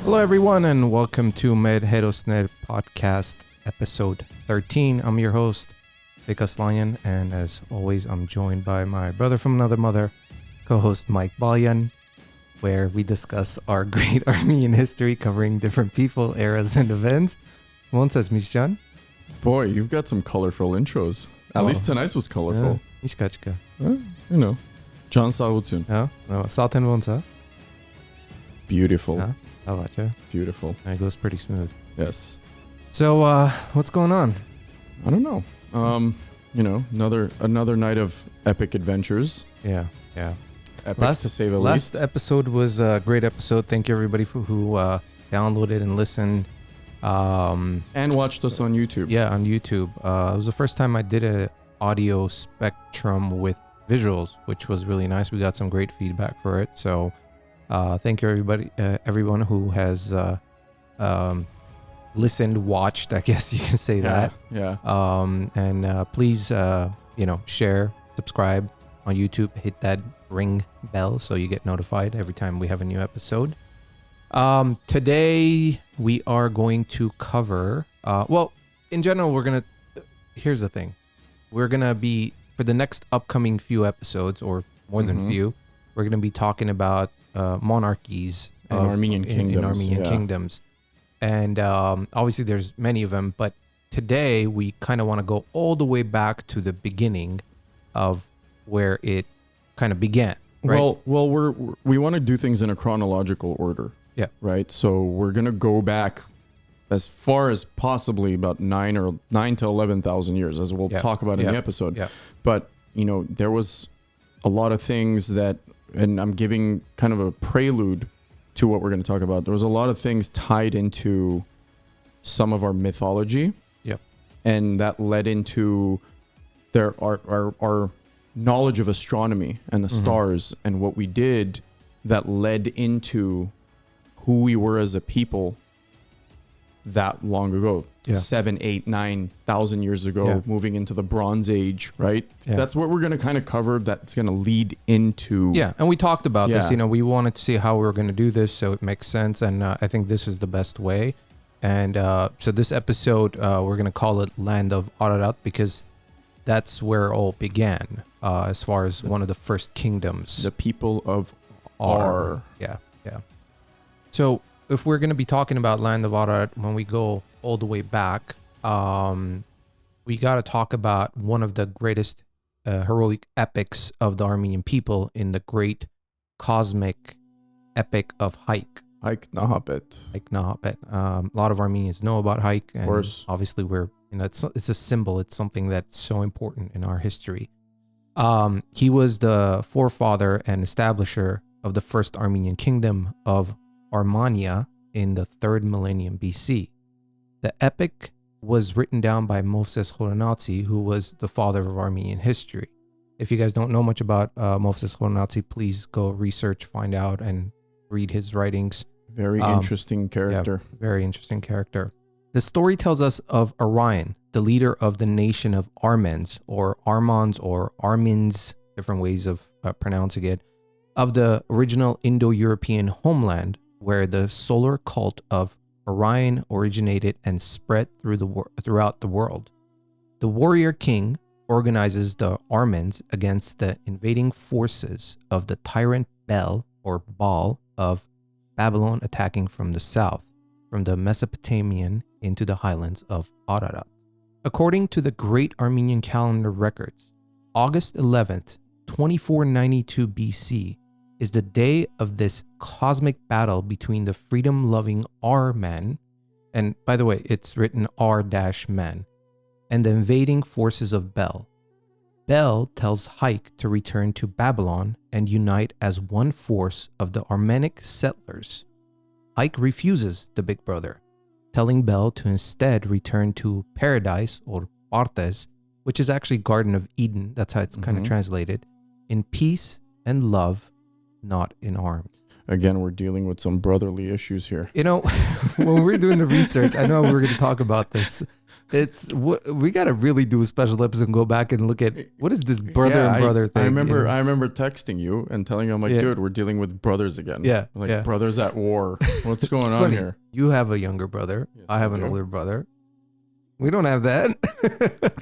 Hello, everyone, and welcome to Mer Herosner podcast, episode 13. I'm your host, Vic and as always, I'm joined by my brother from another mother, co-host Mike Balyan, where we discuss our great Armenian history, covering different people, eras, and events. Won't Mishan? Boy, you've got some colorful intros. At least tonight's was colorful. Ishkachka. John Sautun. Salten Wonsa. Beautiful. How about you? Beautiful. It goes pretty smooth. Yes. So, what's going on? I don't know. Another night of epic adventures. Yeah. Epic to say the least. least. Last episode was a great episode. Thank you, everybody, who downloaded and listened. And watched us on YouTube. Yeah, on YouTube. It was the first time I did a audio spectrum with visuals, which was really nice. We got some great feedback for it. So, thank you, everyone who has listened, watched. I guess you can say that. Yeah. And please, share, subscribe on YouTube. Hit that ring bell so you get notified every time we have a new episode. Today we are going to cover. In general, here's the thing. We're gonna be, for the next upcoming few episodes, or more than few, we're gonna be talking about monarchies in Armenian kingdoms. And obviously there's many of them, but today we kind of want to go all the way back to the beginning of where it kind of began. Right? Well, we want to do things in a chronological order. Yeah. Right. So we're gonna go back as far as possibly about 9 to 11,000 years, as we'll talk about in the episode. Yeah. But there was a lot of things that, and I'm giving kind of a prelude to what we're going to talk about. There was a lot of things tied into some of our mythology. Yep. And that led into our knowledge of astronomy and the stars and what we did, that led into who we were as a people that long ago, 7, 8, 9,000 years ago, moving into the Bronze Age, right? Yeah. That's what we're going to kind of cover. That's going to lead into. Yeah, and we talked about this. We wanted to see how we were going to do this, so it makes sense, and I think this is the best way. And so this episode, we're going to call it Land of Ararat, because that's where it all began, as far as one of the first kingdoms. The people of Ar. Yeah. So if we're going to be talking about Land of Ararat, when we go all the way back, we got to talk about one of the greatest heroic epics of the Armenian people in the great cosmic epic of Hayk. Hayk Nahapet. Hayk Nahapet. A lot of Armenians know about Hayk, and of course, obviously it's a symbol. It's something that's so important in our history. He was the forefather and establisher of the first Armenian kingdom of Armenia in the 3rd millennium BC. The epic was written down by Moses Khorenatsi, who was the father of Armenian history. If you guys don't know much about Moses Khorenatsi, please go research, find out, and read his writings. Very interesting character. Yeah, very interesting character. The story tells us of Orion, the leader of the nation of Armens, or Armons, or Armins, different ways of pronouncing it, of the original Indo-European homeland, where the solar cult of Orion originated and spread throughout the world. The warrior king organizes the Armens against the invading forces of the tyrant Bel, or Baal, of Babylon, attacking from the south, from the Mesopotamian into the highlands of Ararat. According to the Great Armenian Calendar records, August 11th, 2492 BC, is the day of this cosmic battle between the freedom-loving Ar-men, and by the way, it's written R-man, and the invading forces of Bel. Bel tells Hayk to return to Babylon and unite as one force of the Armenic settlers. Hayk refuses the big brother, telling Bel to instead return to Paradise, or Partes, which is actually Garden of Eden, that's how it's kind of translated, in peace and love, not in arms. Again, we're dealing with some brotherly issues here. When we're doing the research, I know we were going to talk about this. we got to really do a special episode and go back and look at what is this brother and brother thing. I remember texting you and telling you, I'm like, dude, we're dealing with brothers again. Yeah. Like brothers at war. What's going on funny. here? You have a younger brother. Yes, I have an older brother. We don't have that.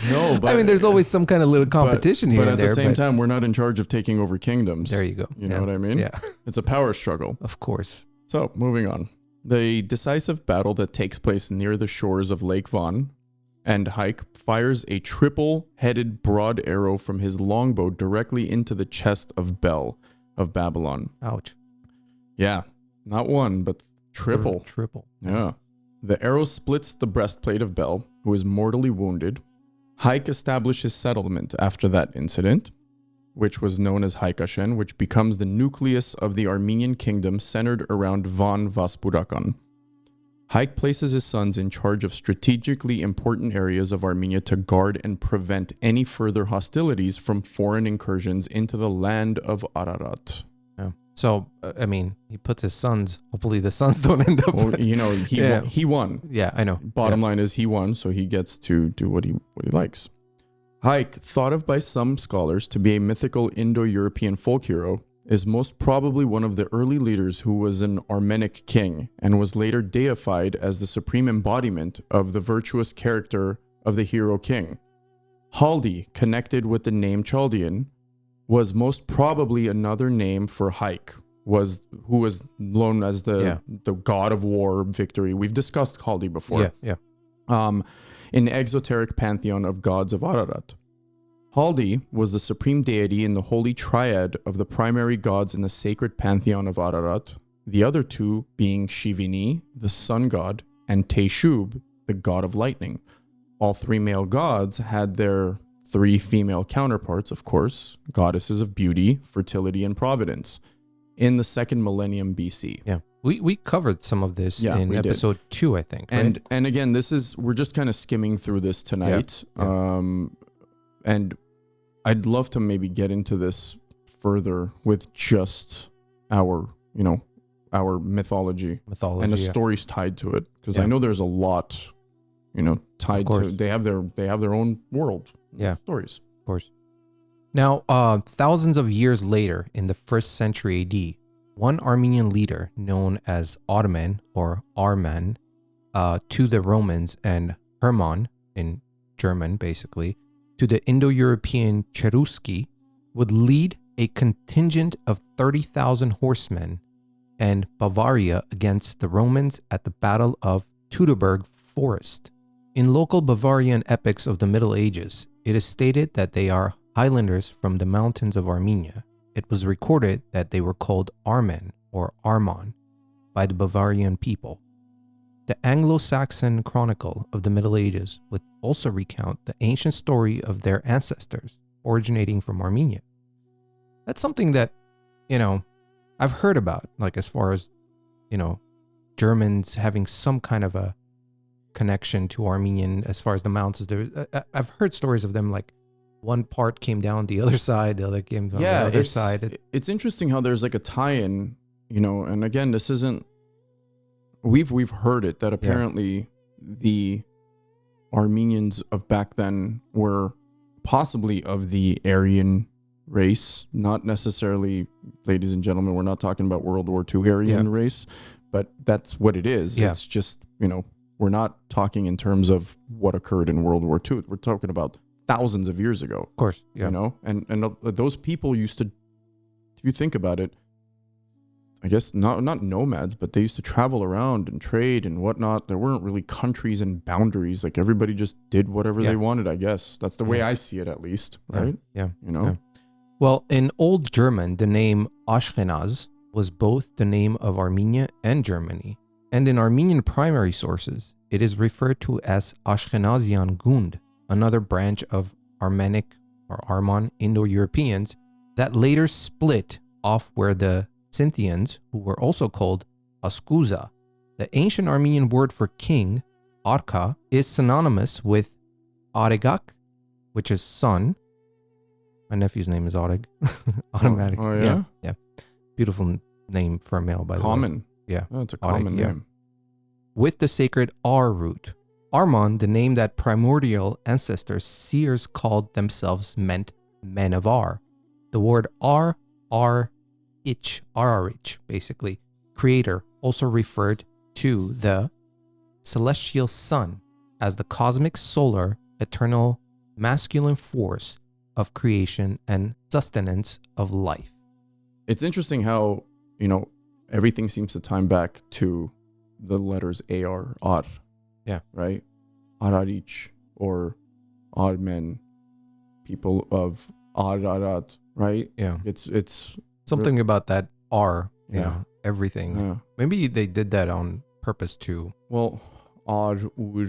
No, but I mean, there's always some kind of little competition here. But and at the same time, we're not in charge of taking over kingdoms. There you go. You know what I mean? Yeah. It's a power struggle. Of course. So moving on. The decisive battle that takes place near the shores of Lake Van, and Hayk fires a triple-headed broad arrow from his longbow directly into the chest of Bel of Babylon. Ouch. Yeah. Not one, but triple. Triple. Yeah. The arrow splits the breastplate of Bel, who is mortally wounded. Hayk established his settlement after that incident, which was known as Haykashen, which becomes the nucleus of the Armenian kingdom centered around Van Vaspurakan. Hayk places his sons in charge of strategically important areas of Armenia to guard and prevent any further hostilities from foreign incursions into the land of Ararat. Yeah. So, I mean, he puts his sons. Hopefully the sons don't end up... Well, you know, he won. Yeah, I know. Bottom line is he won, so he gets to do what he likes. Hayk, thought of by some scholars to be a mythical Indo-European folk hero, is most probably one of the early leaders who was an Armenic king and was later deified as the supreme embodiment of the virtuous character of the hero king. Haldi, connected with the name Chaldean, was most probably another name for Hayk, who was known as the god of war, victory. We've discussed Haldi before. Yeah. In the exoteric pantheon of gods of Ararat. Haldi was the supreme deity in the holy triad of the primary gods in the sacred pantheon of Ararat, the other two being Shivini, the sun god, and Teshub, the god of lightning. All three male gods had their three female counterparts, of course, goddesses of beauty, fertility, and providence, in the second millennium BC. Yeah. We covered some of this in episode 2, I think. Right? And again, we're just kind of skimming through this tonight. Yeah. And I'd love to maybe get into this further with just our mythology and the stories tied to it, because I know there's a lot, tied to. They have their own world. Stories. Of course. Now, thousands of years later, in the 1st century AD, one Armenian leader known as Ottoman or Arman to the Romans and Hermann in German, basically, to the Indo-European Cherusci, would lead a contingent of 30,000 horsemen and Bavaria against the Romans at the Battle of Teutoburg Forest. In local Bavarian epics of the Middle Ages, it is stated that they are highlanders from the mountains of Armenia. It was recorded that they were called Armen or Armon by the Bavarian people. The Anglo-Saxon Chronicle of the Middle Ages would also recount the ancient story of their ancestors originating from Armenia. That's something that, I've heard about, like as far as, Germans having some kind of a connection to Armenian as far as the mountains. I've heard stories of them like one part came down the other side, the other came down the other side. It's interesting how there's like a tie-in, and again, this isn't, we've heard it that apparently the Armenians of back then were possibly of the Aryan race, not necessarily, ladies and gentlemen, we're not talking about World War II Aryan race, but that's what it is. Yeah. It's just, we're not talking in terms of what occurred in World War II. We're talking about thousands of years ago. Of course, yeah. And those people used to, if you think about it, I guess not nomads, but they used to travel around and trade and whatnot. There weren't really countries and boundaries. Like everybody just did whatever they wanted, I guess. That's the way I see it, at least, right? Yeah. Yeah. Well, in Old German, the name Ashkenaz was both the name of Armenia and Germany. And in Armenian primary sources, it is referred to as Ashkenazian Gund, another branch of Armenic or Armon Indo-Europeans that later split off where the Scythians, who were also called Askuza. The ancient Armenian word for king, Arka, is synonymous with Aregak, which is son. My nephew's name is Areg. Automatic. Oh, yeah? Yeah. Beautiful name for a male, by the way. Common. Yeah. Oh, it's a common name. With the sacred R root. Armon, the name that primordial ancestors seers called themselves, meant men of Ar. The word Ar-Ich, basically, creator, also referred to the celestial sun as the cosmic, solar, eternal, masculine force of creation and sustenance of life. It's interesting how, everything seems to time back to the letters AR, Ar. Yeah. Right? Ararich, or odd men, people of Ararat, right? Yeah. It's Something about that R, Yeah. everything. Yeah. Maybe they did that on purpose too. Well, Ar, Ur,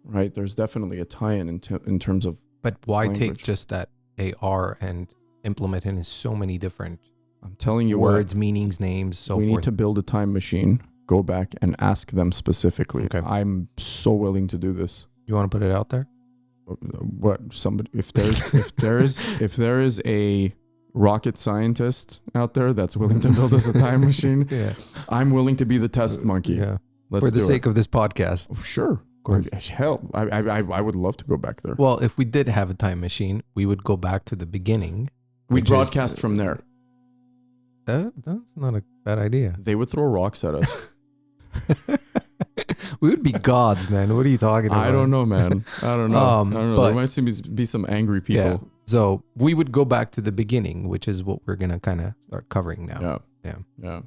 right? There's definitely a tie-in in terms of. But why take Language. just that AR and implement it in so many different I'm telling you words, meanings, names, so we forth? need to build a time machine, go back and ask them specifically. Okay. I'm so willing to do this. You want to put it out there? What somebody if there is a rocket scientist out there that's willing to build us a time machine, Yeah. I'm willing to be the test monkey. Yeah. Let's For the do sake it. of this podcast. Oh, sure. Of course. Hell, I would love to go back there. Well, if we did have a time machine, we would go back to the beginning. We'd which broadcast is- from there. That's not a bad idea. They would throw rocks at us. We would be gods, man. What are you talking about? I don't know, man. I don't know. But- There might be some angry people. Yeah. So we would go back to the beginning, which is what we're going to kind of start covering now. Yeah.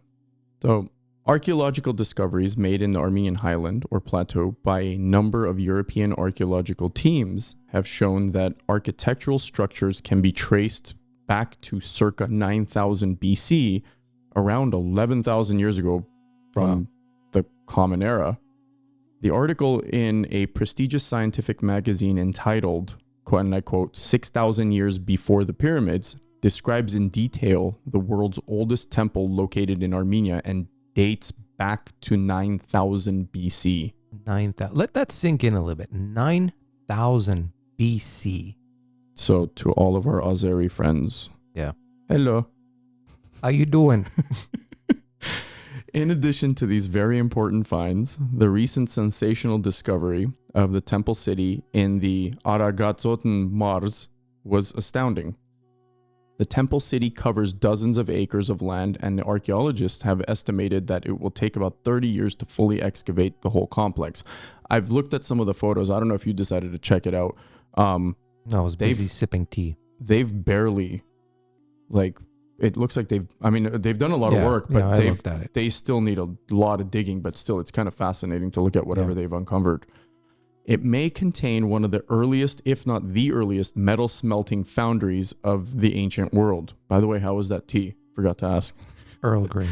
So, archaeological discoveries made in the Armenian highland or plateau by a number of European archaeological teams have shown that architectural structures can be traced back to circa 9000 BC, around 11,000 years ago from the Common Era. The article in a prestigious scientific magazine entitled, quote, and I quote, 6,000 Years Before the Pyramids, describes in detail the world's oldest temple located in Armenia and dates back to 9000 BC. 9,000. Let that sink in a little bit. 9,000 BC. So to all of our Azeri friends. Yeah. Hello. How you doing? In addition to these very important finds, the recent sensational discovery of the temple city in the Aragatzoten Mars was astounding. The temple city covers dozens of acres of land, and the archaeologists have estimated that it will take about 30 years to fully excavate the whole complex. I've looked at some of the photos. I don't know if you decided to check it out. No, I was busy sipping tea. They've barely, it looks like they've done a lot of work, but I looked at it. they still need a lot of digging, but still it's kind of fascinating to look at whatever they've uncovered. It may contain one of the earliest, if not the earliest, metal smelting foundries of the ancient world. By the way, how was that tea? Forgot to ask. Earl Grey.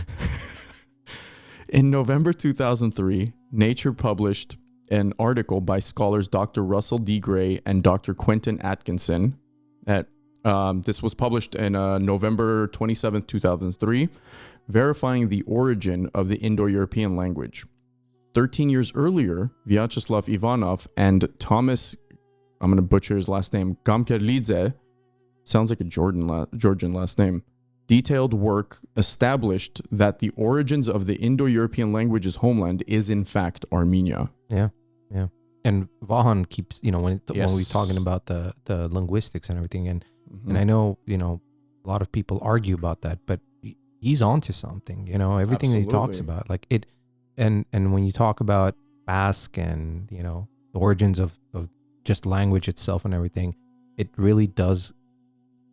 In November 2003, Nature published an article by scholars Dr. Russell D. Gray and Dr. Quentin Atkinson. This was published in November 27, 2003, verifying the origin of the Indo-European language. 13 years earlier, Vyacheslav Ivanov and Thomas, I'm going to butcher his last name, Gamkerlidze, sounds like a Georgian last name, detailed work established that the origins of the Indo-European language's homeland is in fact Armenia. Yeah. And Vahan keeps, when we're talking Yes. about the linguistics and everything, and Mhm. and I know, a lot of people argue about that, but he's onto something, everything that he talks Absolutely. about, like it, and when you talk about Basque and, the origins of just language itself and everything, it really does,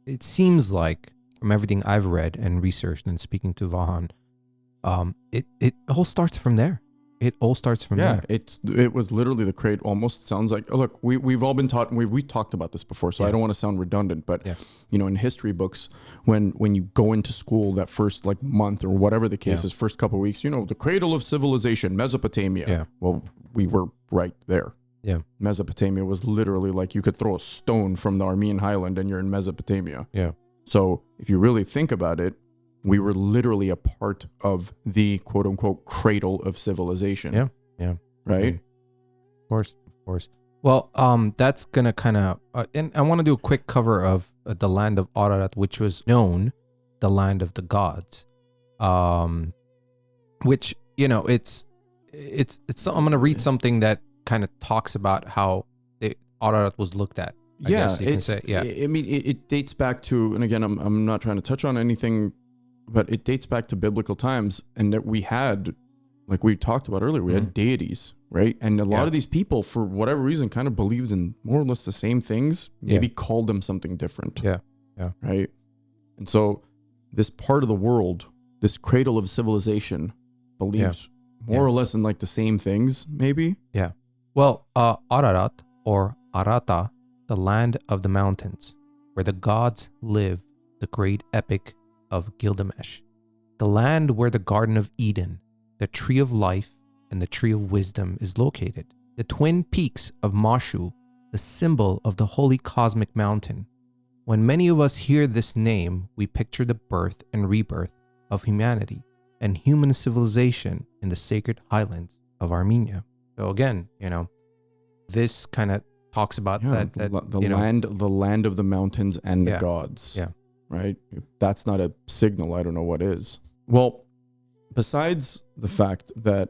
it seems like from everything I've read and researched and speaking to Vahan, it all starts from there. It all starts from there. It was literally the crate. Almost sounds like, look, we've all been taught, and we talked about this before, so I don't want to sound redundant, but in history books, when you go into school that first month or whatever the case is, first couple of weeks, the cradle of civilization, Mesopotamia. Yeah. Well, we were right there. Yeah. Mesopotamia was literally like you could throw a stone from the Armenian highland and you're in Mesopotamia. Yeah. So if you really think about it, we were literally a part of the quote unquote cradle of civilization. Yeah. Right? Of course. Well, that's gonna kind of, and I want to do a quick cover of the land of Ararat, which was known the land of the gods, which it's. I'm gonna read something that kind of talks about how Ararat was looked at. I guess you can say. Yeah. I mean, it dates back to, and again, I'm not trying to touch on anything, but it dates back to biblical times, and that we had, like we talked about earlier, we had deities, right? And a lot of these people, for whatever reason, kind of believed in more or less the same things, maybe called them something different. Yeah. Right. And so this part of the world, this cradle of civilization, believes more or less in like the same things, maybe. Yeah. Well, Ararat or Arata, the land of the mountains, where the gods live, the great epic of Gilgamesh, the land where the Garden of Eden, the Tree of Life, and the Tree of Wisdom is located, the twin peaks of Mashu, the symbol of the holy cosmic mountain. When many of us hear this name, we picture the birth and rebirth of humanity and human civilization in the sacred highlands of Armenia. So again, this kind of talks about that the land of the mountains and the gods. Yeah. Right? If that's not a signal, I don't know what is. Well, besides the fact that,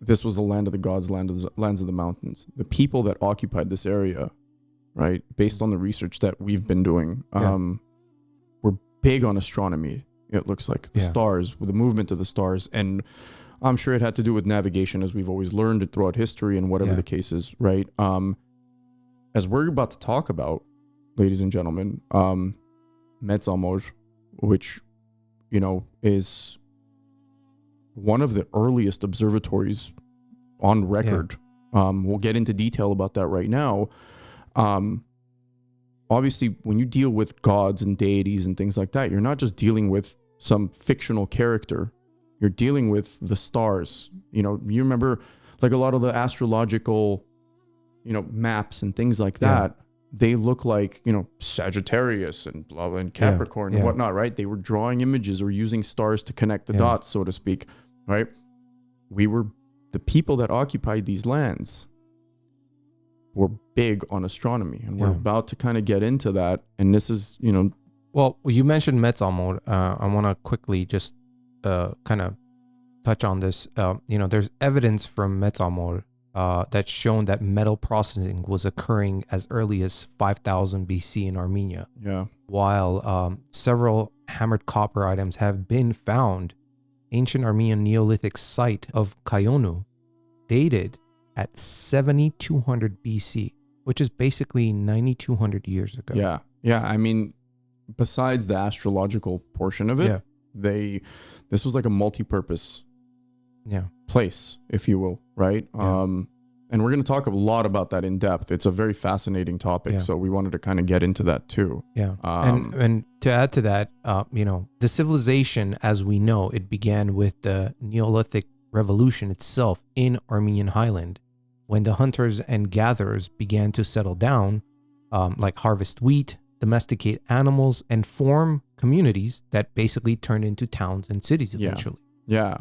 this was the land of the gods, lands of the mountains, the people that occupied this area, right, based on the research that we've been doing, were big on astronomy. It looks like the stars, with the movement of the stars, and I'm sure it had to do with navigation, as we've always learned throughout history and whatever the case is, right? As we're about to talk about, ladies and gentlemen, Metsamor, which, is one of the earliest observatories on record. We'll get into detail about that right now. Obviously, when you deal with gods and deities and things like that, you're not just dealing with some fictional character. You're dealing with the stars. You remember like a lot of the astrological, maps and things like that. They look like, Sagittarius and blah, and Capricorn and whatnot, right? They were drawing images or using stars to connect the dots, so to speak, right? The people that occupied these lands were big on astronomy, and we're about to kind of get into that. And this is, Well, you mentioned Metsamor. I want to quickly just kind of touch on this. There's evidence from Metsamor that's shown that metal processing was occurring as early as 5000 BC in Armenia. Yeah. While several hammered copper items have been found, ancient Armenian Neolithic site of Kayonu dated at 7200 BC, which is basically 9200 years ago. Yeah. Yeah. I mean, besides the astrological portion of it, this was like a multi-purpose place, if you will, right? And we're going to talk a lot about that in depth. It's a very fascinating topic, so we wanted to kind of get into that too. Yeah. And to add to that, the civilization, as we know, it began with the Neolithic Revolution itself in Armenian Highland, when the hunters and gatherers began to settle down, like harvest wheat, domesticate animals, and form communities that basically turned into towns and cities eventually. Yeah.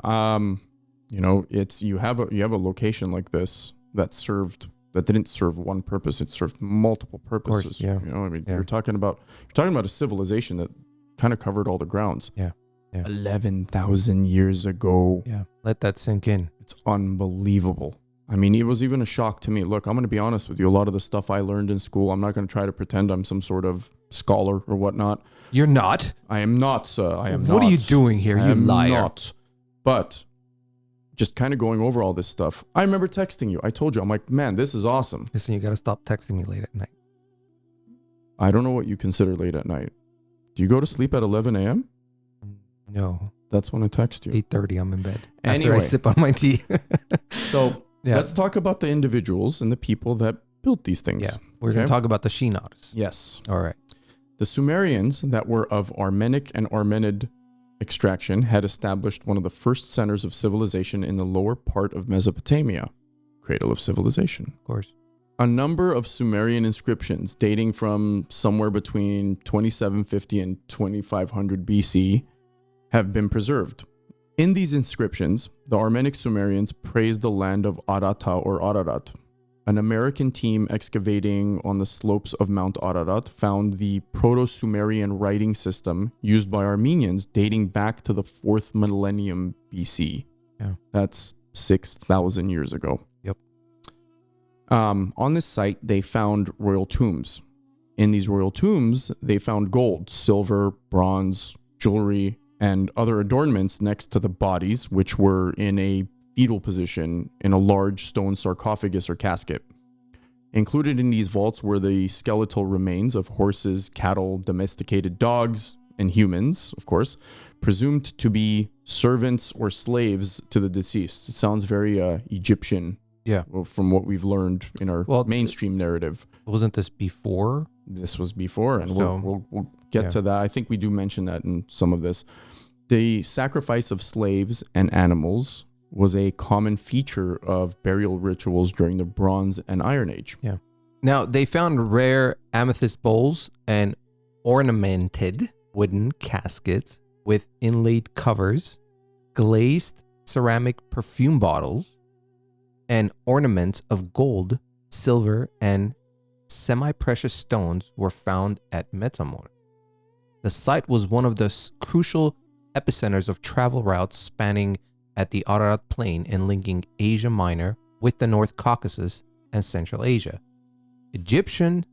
You have a location like this that didn't serve one purpose. It served multiple purposes. Of course, you're talking about a civilization that kind of covered all the grounds. Yeah. 11,000 years ago. Yeah. Let that sink in. It's unbelievable. I mean, it was even a shock to me. Look, I'm going to be honest with you. A lot of the stuff I learned in school, I'm not going to try to pretend I'm some sort of scholar or whatnot. You're not? I am not, sir. I am not. What are you doing here, you liar? Not. But just kind of going over all this stuff. I remember texting you. I told you, I'm like, man, this is awesome. Listen, you got to stop texting me late at night. I don't know what you consider late at night. Do you go to sleep at 11 a.m.? No. That's when I text you. 8:30, I'm in bed. Anyway. After I sip on my tea. So let's talk about the individuals and the people that built these things. Yeah. We're going to talk about the Shinars. Yes. All right. The Sumerians that were of Armenic and Armenid extraction had established one of the first centers of civilization in the lower part of Mesopotamia, Cradle of Civilization. Of course. A number of Sumerian inscriptions dating from somewhere between 2750 and 2500 BC have been preserved. In these inscriptions, the Armenic Sumerians praised the land of Arata or Ararat. An American team excavating on the slopes of Mount Ararat found the Proto-Sumerian writing system used by Armenians dating back to the 4th millennium BC. Yeah. That's 6,000 years ago. Yep. On this site, they found royal tombs. In these royal tombs, they found gold, silver, bronze, jewelry, and other adornments next to the bodies, which were in a fetal position in a large stone sarcophagus or casket. Included in these vaults were the skeletal remains of horses, cattle, domesticated dogs, and humans, of course, presumed to be servants or slaves to the deceased. It sounds very Egyptian. Yeah. From what we've learned in our mainstream narrative. Wasn't this before? This was before, and So, we'll get to that. I think we do mention that in some of this. The sacrifice of slaves and animals was a common feature of burial rituals during the Bronze and Iron Age. Yeah. Now, they found rare amethyst bowls and ornamented wooden caskets with inlaid covers, glazed ceramic perfume bottles, and ornaments of gold, silver, and semi-precious stones were found at Metamor. The site was one of the crucial epicenters of travel routes spanning at the Ararat Plain and linking Asia Minor with the North Caucasus and Central Asia. Egyptian,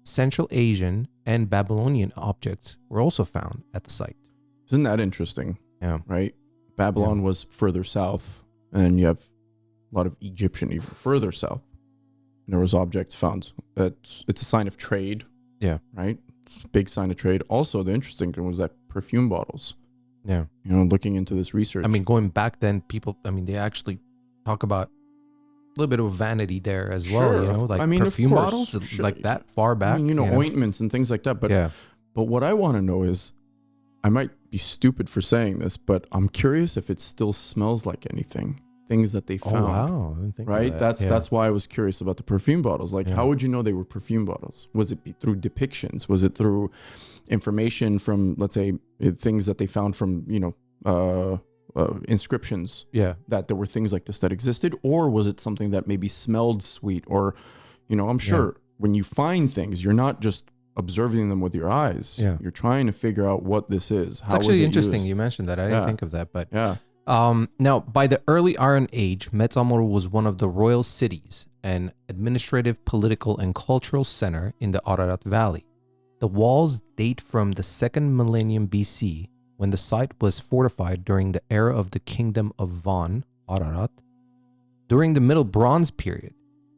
Central Asian, and Babylonian objects were also found at the site. Isn't that interesting? Yeah. Right? Babylon was further south, and you have a lot of Egyptian even further south. And there was objects found. It's a sign of trade. Yeah. Right? It's a big sign of trade. Also, the interesting thing was that perfume bottles. Yeah. You know, looking into this research. I mean, going back then, people, they actually talk about a little bit of vanity there as well, Sure. you know, like of perfume course, bottles, sure. like that far back. I mean, ointments and things like that. But what I want to know is, I might be stupid for saying this, but I'm curious if it still smells like anything. Things that they found. Oh, wow. I didn't think of Right? that. That's why I was curious about the perfume bottles. Like, how would you know they were perfume bottles? Was it through depictions? Was it through information from, let's say, things that they found from, inscriptions? Yeah. That there were things like this that existed? Or was it something that maybe smelled sweet? Or, I'm sure when you find things, you're not just observing them with your eyes. Yeah. You're trying to figure out what this is. It's actually interesting you mentioned that. I didn't think of that, but yeah. Now, by the early Iron Age, Metamor was one of the royal cities, an administrative, political, and cultural center in the Ararat Valley. The walls date from the 2nd millennium BC, when the site was fortified during the era of the kingdom of Van, Ararat. During the Middle Bronze period,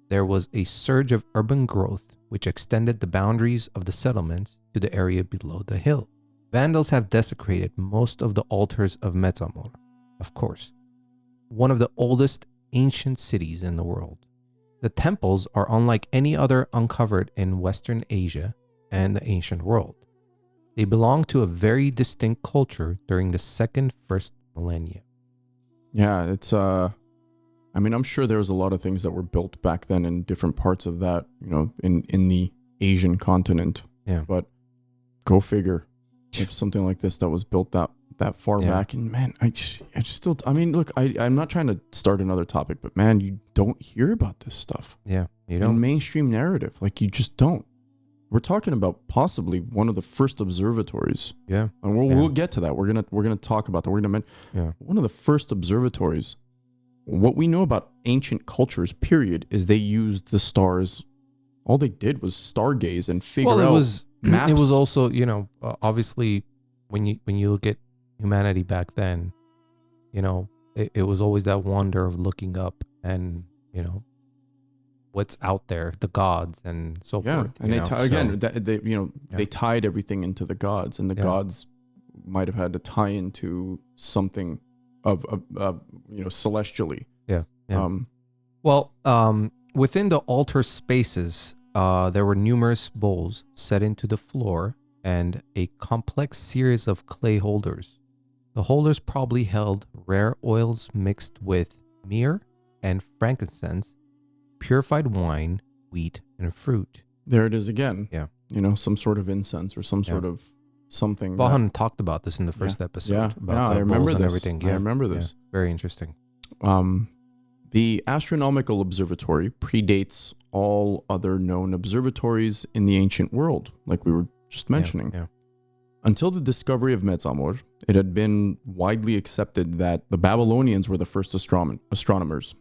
there was a surge of urban growth, which extended the boundaries of the settlements to the area below the hill. Vandals have desecrated most of the altars of Metamor. Of course, one of the oldest ancient cities in the world. The temples are unlike any other uncovered in Western Asia and the ancient world. They belong to a very distinct culture during the 1st millennia. Yeah, it's I'm sure there was a lot of things that were built back then in different parts of that, in the Asian continent. Yeah. But go figure, if something like this that was built that far back, and man, look, I'm not trying to start another topic, but man, you don't hear about this stuff. Yeah, you don't. In mainstream narrative, like you just don't. We're talking about possibly one of the first observatories. Yeah, and we'll get to that. We're gonna talk about that. One of the first observatories. What we know about ancient cultures, period, is they used the stars. All they did was stargaze and figure out maps. It was also, obviously, when you look at humanity back then, it was always that wonder of looking up and, what's out there, the gods and so forth. And they tied everything into the gods, and the gods might have had to tie into something of celestially. Yeah. Within the altar spaces, there were numerous bowls set into the floor and a complex series of clay holders. The holders probably held rare oils mixed with myrrh and frankincense, purified wine, wheat, and fruit. There it is again. Yeah. Some sort of incense or some sort of something. Vahan talked about this in the first episode. Yeah, about I remember this. Everything. I remember this. Very interesting. The astronomical observatory predates all other known observatories in the ancient world, like we were just mentioning. Yeah. Until the discovery of Metamor, it had been widely accepted that the Babylonians were the first astronomers.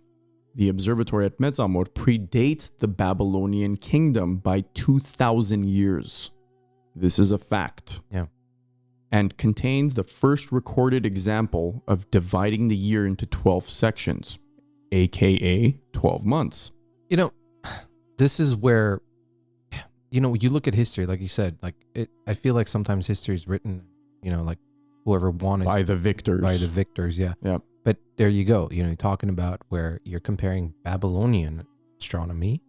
the observatory at Metzamot predates the Babylonian kingdom by 2,000 years. This is a fact. Yeah. And contains the first recorded example of dividing the year into 12 sections, aka 12 months. You know, this is where, you know, you look at history, like you said, like I feel like sometimes history is written, you know, like whoever wanted By the victors. Yeah. Yeah. But there you go. You know, you're talking about where you're comparing Babylonian astronomy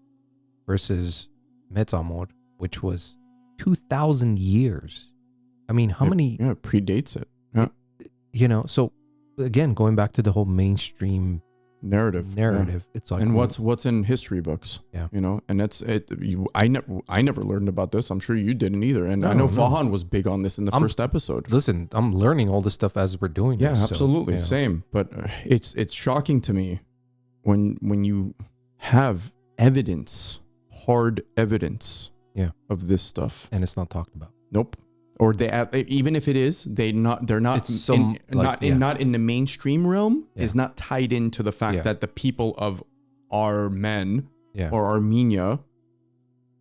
versus Metzamot, which was 2,000 years. I mean, how many? Yeah, it predates it. Yeah. You know, so again, going back to the whole mainstream narrative. Yeah. It's like, and what's in history books. Yeah. You know, and that's it. I never learned about this. I'm sure you didn't either. And I know Vahan was big on this in the first episode. Listen, I'm learning all this stuff as we're doing Yeah, this. absolutely. So, you know. Same. But it's shocking to me when you have evidence, hard evidence of this stuff. And it's not talked about. Nope. Or even if it is, they're not It's not in the mainstream realm, Yeah. is not tied into the fact Yeah. that the people of Armen Yeah. or Armenia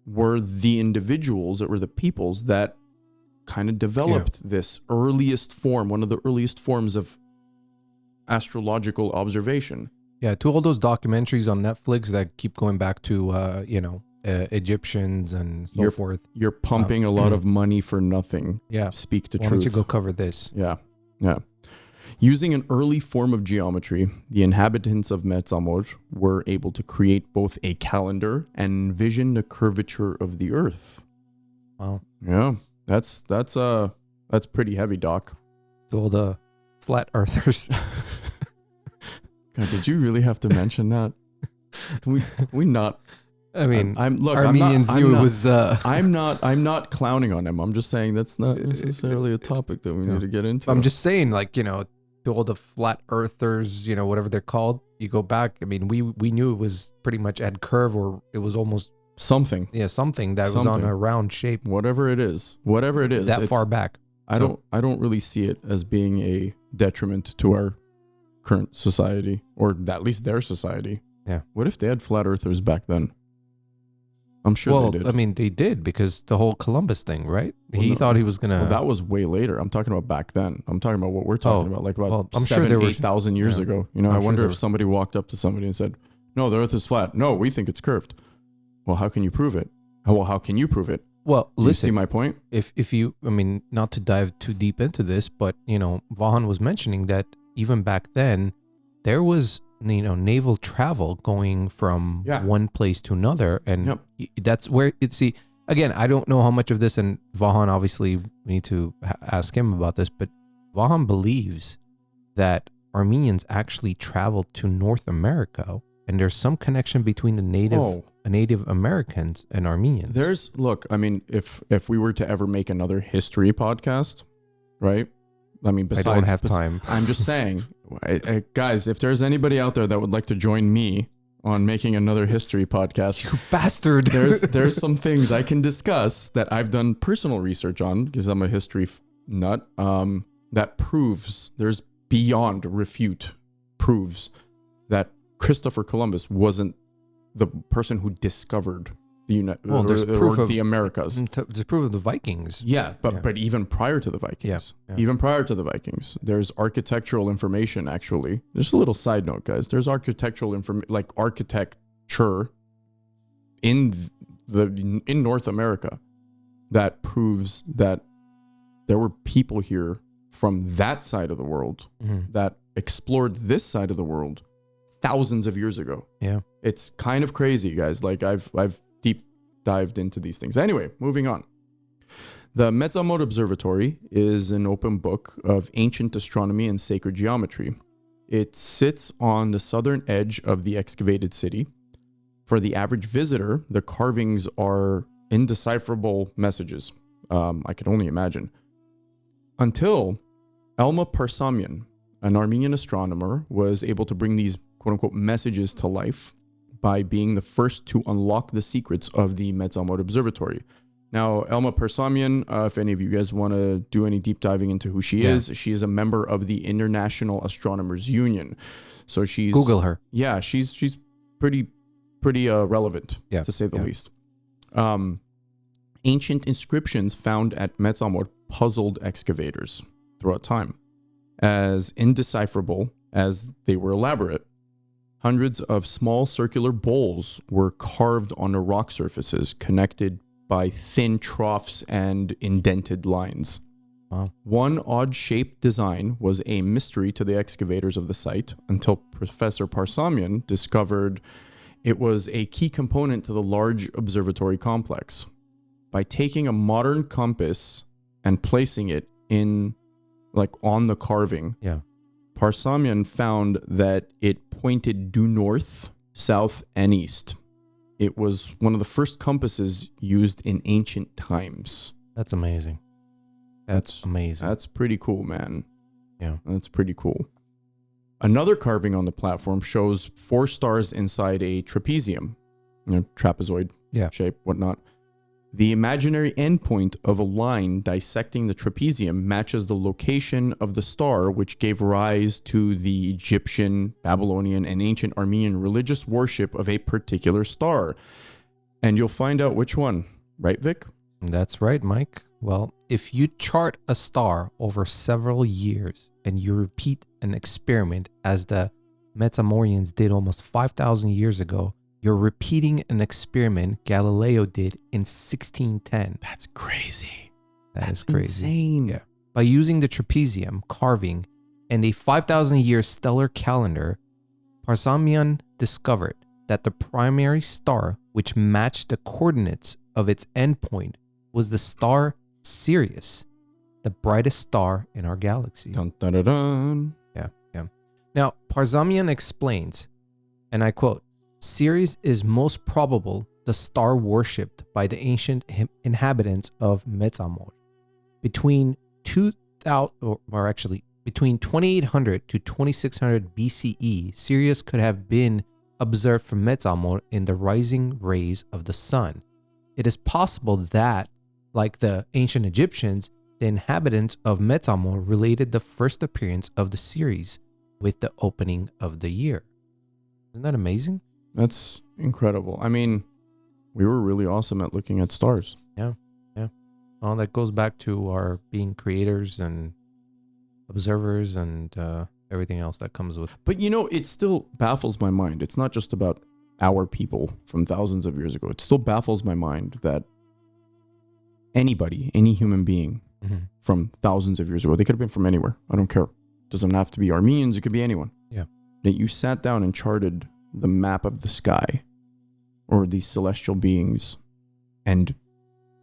were the individuals that were the peoples that kind of developed this earliest form, one of the earliest forms of astrological observation. Yeah, to all those documentaries on Netflix that keep going back to, Egyptians and so forth. You're pumping a lot of money for nothing. Yeah. Speak the Why truth. don't you go cover this? Yeah. Using an early form of geometry, the inhabitants of Metzamot were able to create both a calendar and envision the curvature of the earth. Wow. Yeah. That's pretty heavy, Doc. To all the flat earthers. God, did you really have to mention that? Can we not? I mean, Armenians knew it was. I'm not clowning on them. I'm just saying that's not necessarily a topic that we need to get into. I'm just saying, like, you know, to all the flat earthers, you know, whatever they're called. You go back. I mean, we knew it was pretty much at curve, or it was almost something. Yeah, something that was on a round shape. Whatever it is. That far back. I don't really see it as being a detriment to our current society, or at least their society. Yeah. What if they had flat earthers back then? I'm sure they did. I mean, they did, because the whole Columbus thing, right? He thought he was going to... Well, that was way later. I'm talking about back then. I'm talking about what we're talking about, like about I'm 8,000 years ago. You know, I wonder if somebody walked up to somebody and said, no, the earth is flat. No, we think it's curved. Well, how can you prove it? Well, how can you prove it? Well, listen. You see my point? If you, I mean, not to dive too deep into this, but, you know, Vahan was mentioning that even back then, there was, you know, naval travel going from one place to another. And that's where see, again, I don't know how much of this, and Vahan, obviously, we need to ask him about this, but Vahan believes that Armenians actually traveled to North America, and there's some connection between the Native Americans and Armenians. Look, I mean, if we were to ever make another history podcast, right? I mean, besides, I don't have time. I'm just saying, guys, if there's anybody out there that would like to join me on making another history podcast, you bastard, there's some things I can discuss that I've done personal research on, because I'm a history nut, that proves, there's beyond refute, proves that Christopher Columbus wasn't the person who discovered the Americas. There's proof of the Vikings. Yeah, but even prior to the Vikings, there's architectural information. Actually, just a little side note, guys. There's architectural like architecture in North America that proves that there were people here from that side of the world that explored this side of the world thousands of years ago. Yeah, it's kind of crazy, guys. Like I've deep dived into these things. Anyway, moving on. The Metzamot Observatory is an open book of ancient astronomy and sacred geometry. It sits on the southern edge of the excavated city. For the average visitor, the carvings are indecipherable messages. I can only imagine. Until Elma Parsamian, an Armenian astronomer, was able to bring these quote-unquote messages to life by being the first to unlock the secrets of the Metzamot Observatory. Now, Elma Parsamian, if any of you guys want to do any deep diving into who she is a member of the International Astronomers Union. So she's... Google her. Yeah, she's pretty relevant, to say the least. Ancient inscriptions found at Metz-Amor puzzled excavators throughout time. As indecipherable as they were elaborate, hundreds of small circular bowls were carved onto rock surfaces, connected by thin troughs and indented lines. Wow. One odd-shaped design was a mystery to the excavators of the site until Professor Parsamian discovered it was a key component to the large observatory complex. By taking a modern compass and placing it in, like, on the carving, Parsamian found that it pointed due north, south, and east. It was one of the first compasses used in ancient times. That's amazing. That's amazing. That's pretty cool, man. Yeah. That's pretty cool. Another carving on the platform shows 4 stars inside a trapezium, trapezoid shape, whatnot. The imaginary endpoint of a line dissecting the trapezium matches the location of the star, which gave rise to the Egyptian, Babylonian, and ancient Armenian religious worship of a particular star. And you'll find out which one. Right, Vic? That's right, Mike. Well, if you chart a star over several years and you repeat an experiment as the Metz-Amorians did almost 5,000 years ago, you're repeating an experiment Galileo did in 1610. That's crazy. That's crazy. Insane. Yeah. By using the trapezium carving and a 5,000-year stellar calendar, Parsamian discovered that the primary star, which matched the coordinates of its endpoint, was the star Sirius, the brightest star in our galaxy. Dun, dun, dun, dun. Yeah. Now, Parsamian explains, and I quote, Sirius is most probable the star worshipped by the ancient inhabitants of Metz-Amor. Between 2800 to 2600 BCE, Sirius could have been observed from Metz-Amor in the rising rays of the sun. It is possible that, like the ancient Egyptians, the inhabitants of Metz-Amor related the first appearance of the Sirius with the opening of the year. Isn't that amazing? That's incredible. I mean, we were really awesome at looking at stars. Yeah. Well, that goes back to our being creators and observers and everything else that comes with. But it still baffles my mind. It's not just about our people from thousands of years ago. It still baffles my mind that anybody, any human being from thousands of years ago, they could have been from anywhere. I don't care. It doesn't have to be Armenians. It could be anyone. Yeah. That you sat down and charted the map of the sky or these celestial beings, and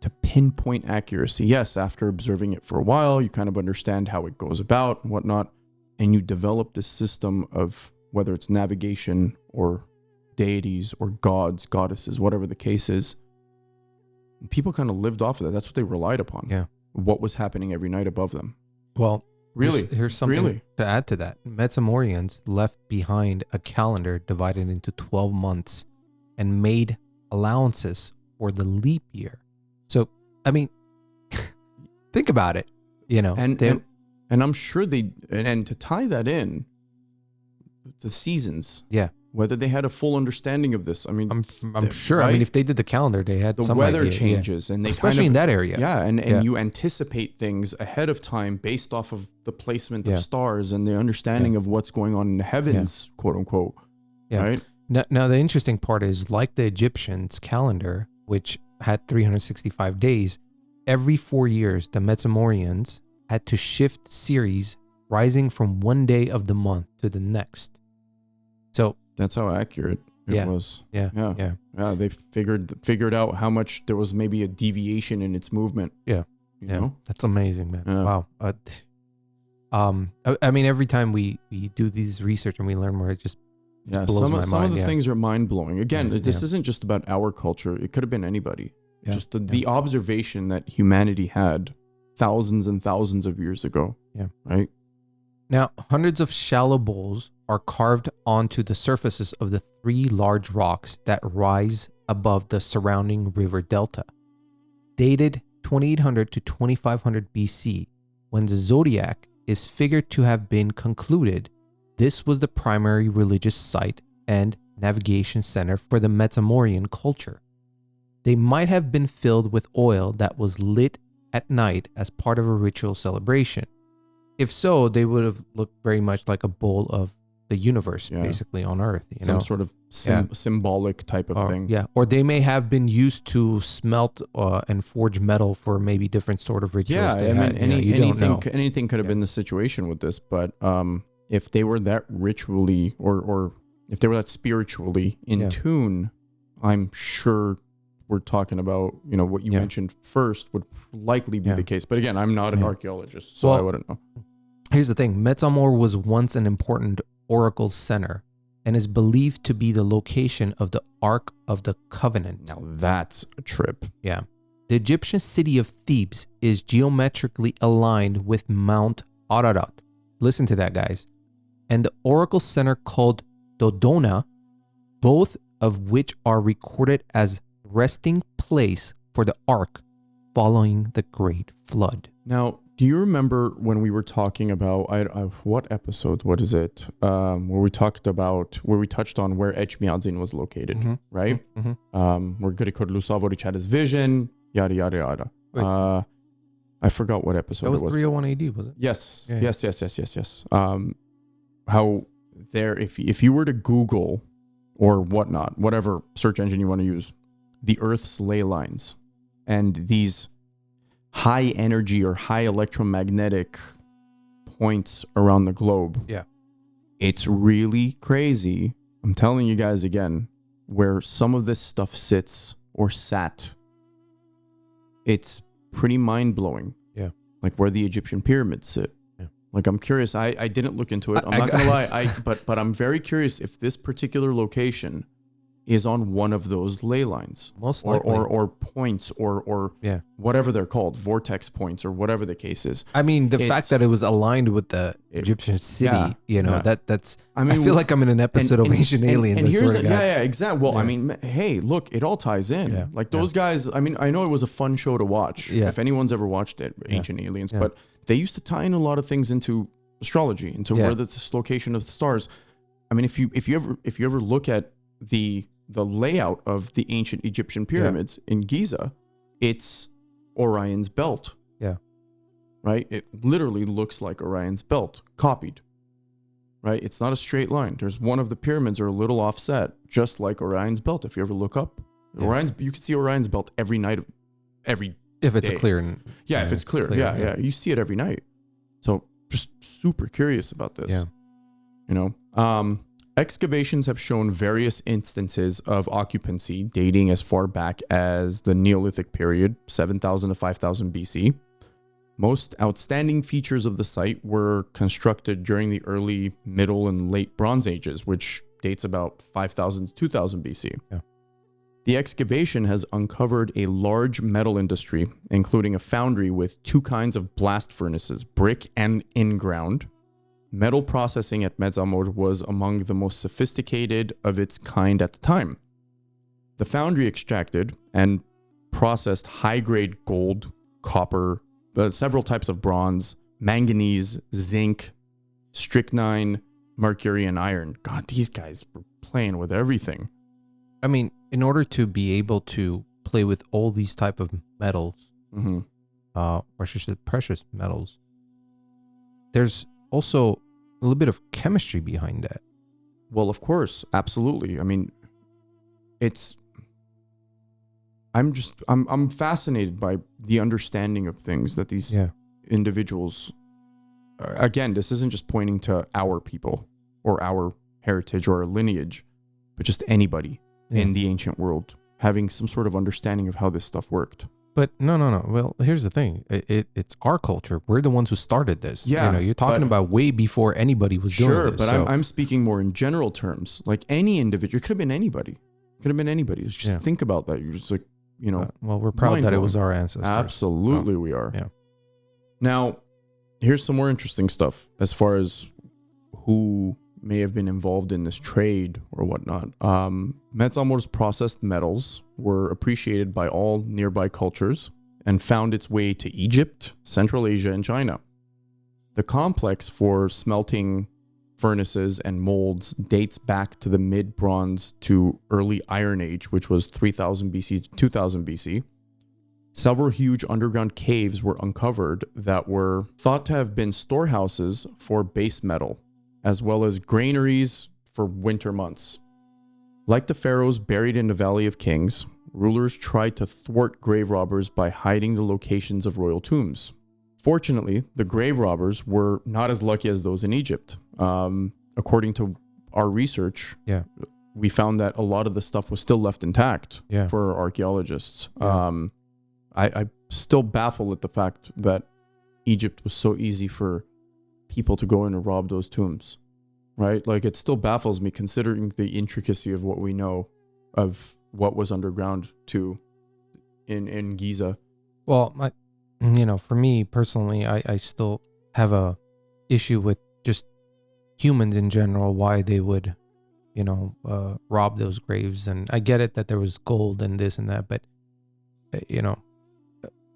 to pinpoint accuracy. Yes, after observing it for a while, you kind of understand how it goes about and whatnot, and you develop this system of whether it's navigation or deities or gods, goddesses, whatever the case is. And people kind of lived off of that. That's what they relied upon. Yeah. What was happening every night above them. Well, Really? Here's something to add to that. Metz-Amorians left behind a calendar divided into 12 months and made allowances for the leap year. So, I mean, think about it, And I'm sure and to tie that in, the seasons. Yeah. Whether they had a full understanding of this. I mean, I'm sure. Right? I mean, if they did the calendar, they had some weather idea, changes, and they especially in that area. Yeah, and you anticipate things ahead of time based off of the placement of stars and the understanding of what's going on in the heavens, quote unquote. Yeah. Right. Now, the interesting part is, like the Egyptians' calendar, which had 365 days, every 4 years, the Metz-Amorians had to shift series, rising from one day of the month to the next. So that's how accurate it was. Yeah. They figured out how much there was maybe a deviation in its movement. Yeah. You know? That's amazing, man. Yeah. Wow. I mean, every time we do these research and we learn more, it just blows my mind. Some of the things are mind blowing. Again, this isn't just about our culture. It could have been anybody. Yeah. Just the observation that humanity had thousands and thousands of years ago. Yeah. Right. Now, hundreds of shallow bowls are carved onto the surfaces of the 3 large rocks that rise above the surrounding river delta. Dated 2800 to 2500 BC, when the zodiac is figured to have been concluded, this was the primary religious site and navigation center for the Metamorian culture. They might have been filled with oil that was lit at night as part of a ritual celebration. If so, they would have looked very much like a bowl of the universe, basically, on Earth. Some sort of symbolic type of thing. Yeah, or they may have been used to smelt and forge metal for maybe different sort of rituals. Yeah, they I mean, had, anything could have been the situation with this, but if they were that ritually or if they were that spiritually in tune, I'm sure we're talking about, what you mentioned first would likely be the case. But again, I'm not an archaeologist, so I wouldn't know. Here's the thing. Metamor was once an important oracle center and is believed to be the location of the Ark of the Covenant. Now that's a trip. Yeah. The Egyptian city of Thebes is geometrically aligned with Mount Ararat. Listen to that, guys. And the oracle center called Dodona, both of which are recorded as resting place for the Ark following the Great Flood. Now, do you remember when we were talking about what episode? What is it? Where we touched on where Echmiadzin was located, right? Mm-hmm. Where Grigor had his vision, yada yada yada. I forgot what episode that was. It was 301 AD, was it? Yes, yes. How there, if you were to Google or whatnot, whatever search engine you want to use, the Earth's ley lines and these high energy or high electromagnetic points around the globe. Yeah. It's really crazy. I'm telling you guys again, where some of this stuff sits or sat. It's pretty mind-blowing. Yeah. Like where the Egyptian pyramids sit. Yeah. Like I'm curious. I didn't look into it. I'm not going to lie. But I'm very curious if this particular location is on one of those ley lines, most likely, or points, or whatever they're called, vortex points, or whatever the case is. I mean, the fact that it was aligned with the Egyptian city, that's. I mean, I feel like I'm in an episode of Ancient Aliens. And here's exactly. Well, I mean, hey, look, it all ties in. Yeah. Like those guys. I mean, I know it was a fun show to watch. Yeah. If anyone's ever watched it, Ancient Aliens, but they used to tie in a lot of things into astrology, into where the location of the stars. I mean, if you ever look at the layout of the ancient Egyptian pyramids in Giza, it's Orion's belt. Yeah. Right? It literally looks like Orion's belt, copied. Right? It's not a straight line. There's one of the pyramids are a little offset, just like Orion's belt. If you ever look up, you can see Orion's belt every night, every if it's day. a clear. If it's clear. Yeah. You see it every night. So just super curious about this. Yeah. Excavations have shown various instances of occupancy dating as far back as the Neolithic period, 7,000 to 5,000 BC. Most outstanding features of the site were constructed during the early, middle, and late Bronze Ages, which dates about 5,000 to 2,000 BC. Yeah. The excavation has uncovered a large metal industry, including a foundry with two kinds of blast furnaces, brick and in-ground. Metal processing at Metamor was among the most sophisticated of its kind at the time. The foundry extracted and processed high-grade gold, copper, several types of bronze, manganese, zinc, strychnine, mercury, and iron. God, these guys were playing with everything. I mean, in order to be able to play with all these type of metals, or should I say precious metals, there's also a little bit of chemistry behind that. Well, of course, absolutely. I mean, I'm fascinated by the understanding of things that these individuals. Again, this isn't just pointing to our people or our heritage or our lineage, but just anybody in the ancient world having some sort of understanding of how this stuff worked. But no. Well, here's the thing. It's our culture. We're the ones who started this. Yeah. You're talking about way before anybody was doing this. Sure, but I'm speaking more in general terms. Like any individual, it could have been anybody. Just think about that. You're just like, well, we're proud that it was our ancestors. Absolutely, we are. Yeah. Now, here's some more interesting stuff as far as who may have been involved in this trade or whatnot. Metamor's processed metals were appreciated by all nearby cultures and found its way to Egypt, Central Asia, and China. The complex for smelting furnaces and molds dates back to the mid-bronze to early Iron Age, which was 3000 BC to 2000 BC. Several huge underground caves were uncovered that were thought to have been storehouses for base metal, as well as granaries for winter months. Like the pharaohs buried in the Valley of Kings, rulers tried to thwart grave robbers by hiding the locations of royal tombs. Fortunately, the grave robbers were not as lucky as those in Egypt. According to our research, we found that a lot of the stuff was still left intact for archaeologists. I still baffle at the fact that Egypt was so easy for people to go in and rob those tombs, right? Like, it still baffles me considering the intricacy of what we know of what was underground too in Giza. Well, for me personally, I still have a issue with just humans in general, why they would, rob those graves. And I get it that there was gold and this and that, but,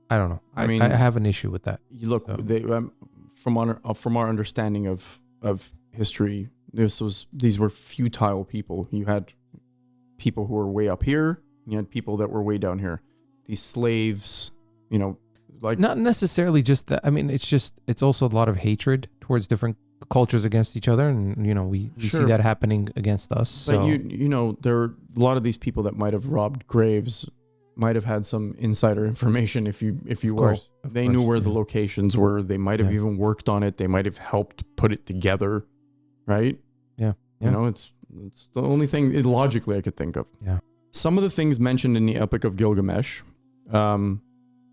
I don't know. I mean, I have an issue with that. You look, from our understanding of history, these were futile people. You had people who were way up here, and you had people that were way down here. These slaves, like, not necessarily just that. I mean, it's also a lot of hatred towards different cultures against each other, and we see that happening against us. But so. There are a lot of these people that might have robbed graves, might have had some insider information, if you will. They knew where the locations were. They might have even worked on it. They might have helped put it together, right? Yeah. It's the only thing logically I could think of. Yeah. Some of the things mentioned in the Epic of Gilgamesh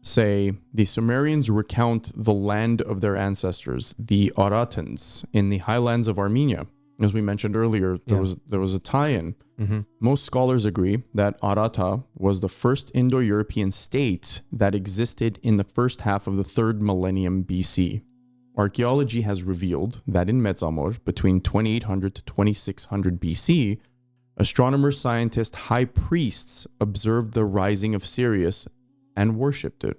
say the Sumerians recount the land of their ancestors, the Aratans, in the highlands of Armenia. As we mentioned earlier, there was a tie-in. Mm-hmm. Most scholars agree that Arata was the first Indo-European state that existed in the first half of the 3rd millennium BC. Archaeology has revealed that in Metsamor, between 2800 to 2600 BC, astronomers, scientists, high priests observed the rising of Sirius and worshipped it,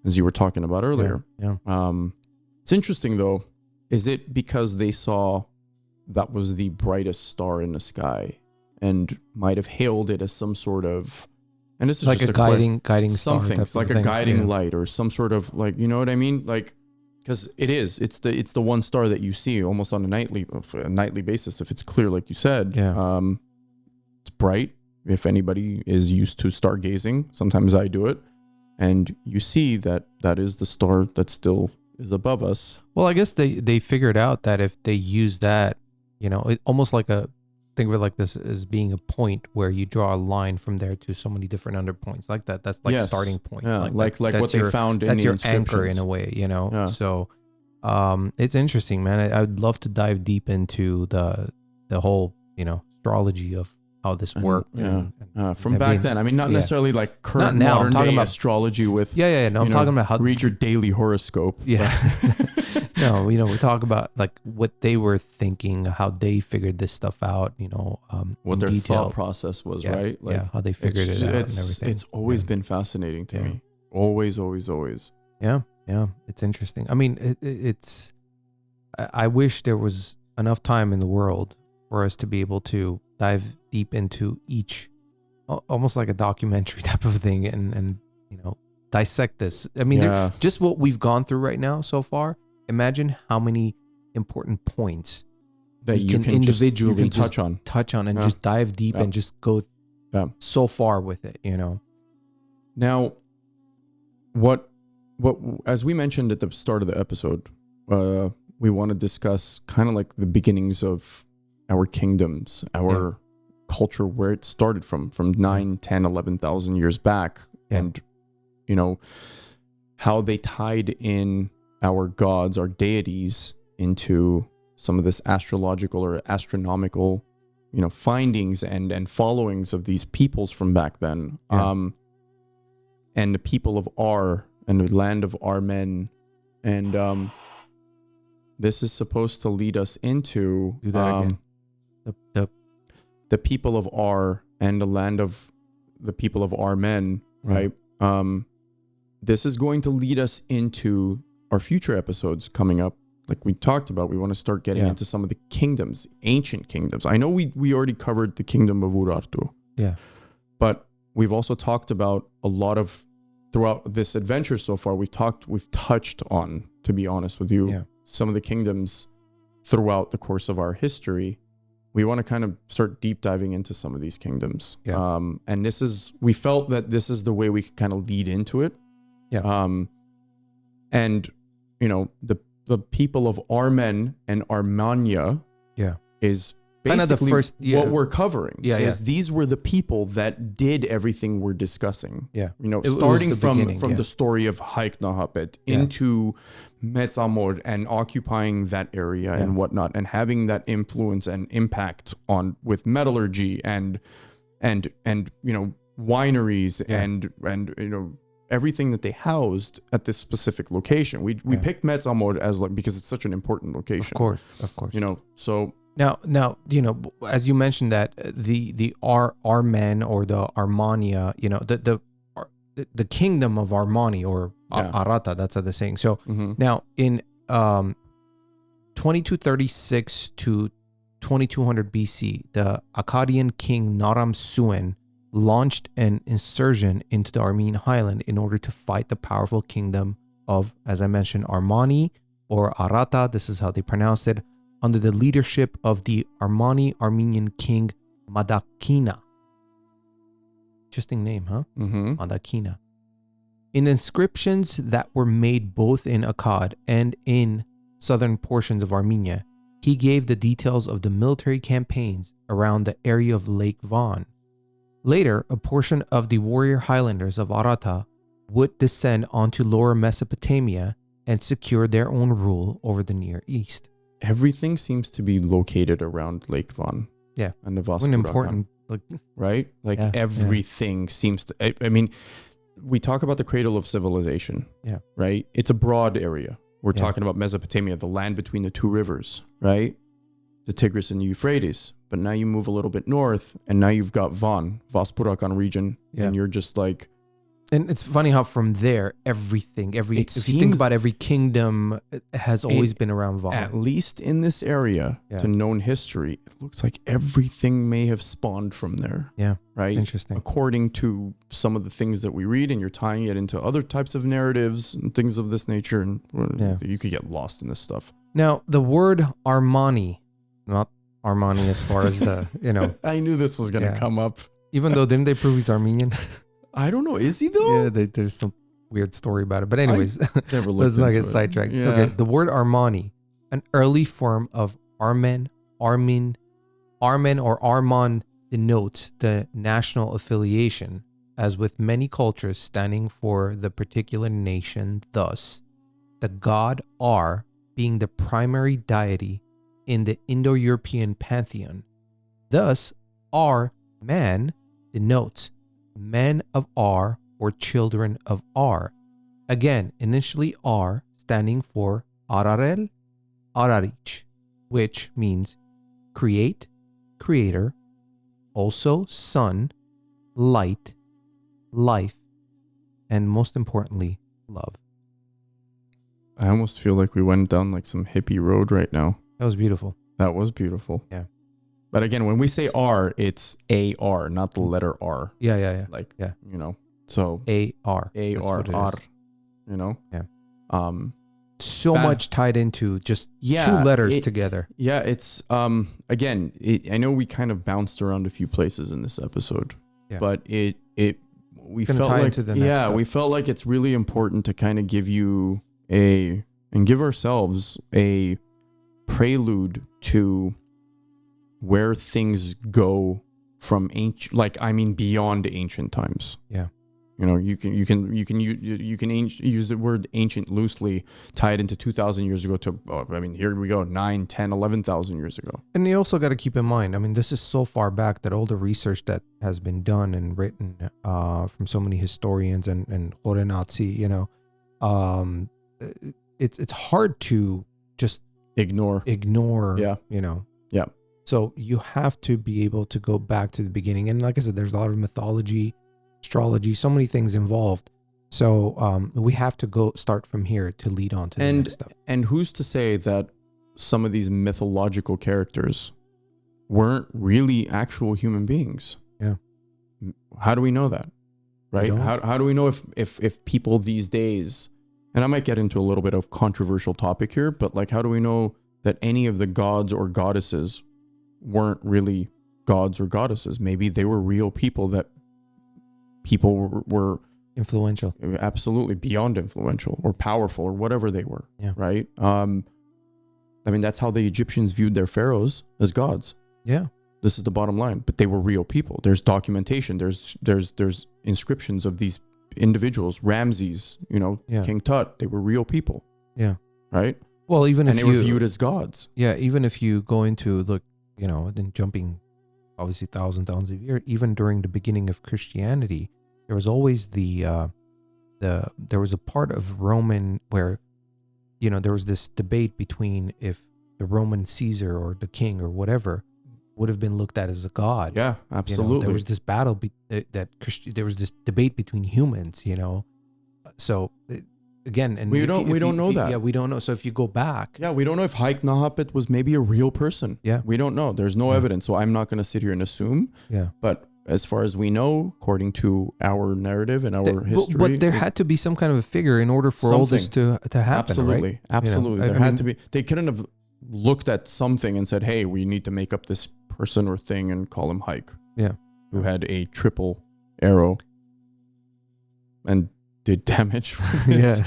as you were talking about earlier. It's interesting, though. Is it because they saw that was the brightest star in the sky and might have hailed it as some sort of, and this is like just a guiding star, something like a guiding light or some sort of, like, you know what I mean? Like, because it's the one star that you see almost on a nightly basis, if it's clear, like you said. It's bright. If anybody is used to stargazing, sometimes I do it, and you see that is the star that still is above us. Well, I guess they figured out that if they use that, it almost like think of it like this as being a point where you draw a line from there to so many different underpoints like that. That's like starting point. Yeah, like what they found in the inscriptions. That's your anchor in a way, Yeah. So it's interesting, man. I'd love to dive deep into the whole, astrology of how this worked. From back then. I mean, not necessarily like current now. modern I'm talking day about astrology with No, I'm talking about how read your daily horoscope. Yeah. No, we talk about like what they were thinking, how they figured this stuff out, what their thought process was, right? Like, how they figured it out and everything. It's always been fascinating to me. Always. Yeah. It's interesting. I mean, it's I wish there was enough time in the world for us to be able to dive deep into each, almost like a documentary type of thing, and dissect this. I mean, just what we've gone through right now so far. Imagine how many important points that you can individually touch on and just dive deep and just go so far with it. Now, what as we mentioned at the start of the episode, we want to discuss kind of like the beginnings of our kingdoms, our culture, where it started from 9, 10, 11,000 years back, and how they tied in our gods, our deities, into some of this astrological or astronomical, findings and followings of these peoples from back then. And the people of Ar and the land of Armen. And this is supposed to lead us into do that again. The people of Ar and the land of the people of Armen, right? This is going to lead us into our future episodes coming up, like we talked about, we want to start getting into some of the kingdoms, ancient kingdoms. I know we already covered the kingdom of Urartu. Yeah. But we've also talked about a lot of, throughout this adventure so far, we've touched on, to be honest with you, some of the kingdoms throughout the course of our history. We want to kind of start deep diving into some of these kingdoms. Yeah. And we felt that this is the way we could kind of lead into it. Yeah. And, you know, the people of Armen and Armenia is basically kind of the first, what we're covering. Is these were the people that did everything we're discussing. Yeah. You know, It starting was the beginning, from the story of Hayk Nahapet into Metsamor and occupying that area and whatnot, and having that influence and impact with metallurgy and you know, wineries and you know, everything that they housed at this specific location. We picked Metsamor as because it's such an important location. Of course. You know, so now, you know, as you mentioned that the Armen or the Armania, you know, the kingdom of Armani or Arata, that's how they're saying. So now in 2236 to 2200 BC, the Akkadian king Naram Suen launched an insurgent into the Armenian highland in order to fight the powerful kingdom of, as I mentioned, Armani or Arata, this is how they pronounced it, under the leadership of the Armenian king Madakina. Interesting name, huh? Madakina. In inscriptions that were made both in Akkad and in southern portions of Armenia, he gave the details of the military campaigns around the area of Lake Van. Later, a portion of the warrior highlanders of Arata would descend onto lower Mesopotamia and secure their own rule over the Near East. Everything seems to be located around Lake Van. Yeah. And the An important, right? Like everything seems to, I mean, we talk about the Cradle of Civilization. Yeah. Right? It's a broad area. We're talking about Mesopotamia, the land between the two rivers, right? The Tigris and the Euphrates. But now you move a little bit north, and now you've got Van, Vaspurakan region, and you're just like... And it's funny how from there, if you think about every kingdom, it has always been around Van. At least in this area, to known history, it looks like everything may have spawned from there. Yeah. Right? Interesting. According to some of the things that we read, and you're tying it into other types of narratives and things of this nature, and you could get lost in this stuff. Now, the word Armani, not Armani as far as the, you know. I knew this was going to come up. Even though, didn't they prove he's Armenian? I don't know. Is he though? Yeah, there's some weird story about it. But anyways, never let's not get sidetracked. Yeah. Okay, the word Armani, an early form of Armen or Armon, denotes the national affiliation, as with many cultures standing for the particular nation. Thus, the god Ar being the primary deity in the Indo-European pantheon. Thus, Ar-Man denotes men of Ar or children of Ar. Again, initially Ar standing for Ararel, Ararich, which means create, creator, also sun, light, life, and most importantly, love. I almost feel like we went down like some hippie road right now. That was beautiful. That was beautiful. Yeah. But again, when we say R, it's A-R, not the letter R. Yeah. Like, you know, so A-R. A-R-R, you know? Yeah. So much tied into just two letters together. Yeah, it's, again, I know we kind of bounced around a few places in this episode, but we felt like, we felt like it's really important to kind of give you give ourselves a prelude to where things go from ancient, like, I mean, beyond ancient times. Yeah. You know, you can use the word ancient loosely, tie it into 2,000 years ago to, here we go, 9, 10, 11,000 years ago. And you also got to keep in mind, I mean, this is so far back that all the research that has been done and written from so many historians and Horenatsi, you know, it's hard to just ignore, you know. Yeah. So you have to be able to go back to the beginning. And like I said, there's a lot of mythology, astrology, so many things involved. So we have to start from here to lead on to the next stuff. And who's to say that some of these mythological characters weren't really actual human beings? Yeah. How do we know that? Right? don't. How do we know if people these days, and I might get into a little bit of controversial topic here, but like, how do we know that any of the gods or goddesses weren't really gods or goddesses? Maybe they were real people that people were Influential. absolutely beyond influential or powerful or whatever they were. Yeah. Right. I mean, that's how the Egyptians viewed their pharaohs, as gods. Yeah. This is the bottom line. But they were real people. There's documentation. There's inscriptions of these individuals. Ramses, Yeah. King Tut. They were real people. Yeah. Right. Well, even And if they you were viewed as gods. Yeah, even if you go into look, then jumping obviously thousands of years, even during the beginning of Christianity, there was always there was a part of Roman where, there was this debate between if the Roman Caesar or the king or whatever would have been looked at as a god. Yeah, absolutely. There was this battle there was this debate between humans. So again, and we don't know that. Yeah, we don't know. So if you go back, Yeah, we don't know if Hayk Nahapet was maybe a real person. Yeah. We don't know. There's no evidence. So I'm not going to sit here and assume. Yeah. But as far as we know, according to our narrative and our history. But there had to be some kind of a figure in order for all this to happen, absolutely, right? Absolutely. There had to be. They couldn't have looked at something and said, hey, we need to make up this person or thing and call him Hayk. Yeah. Who had a triple arrow and did damage. Yeah.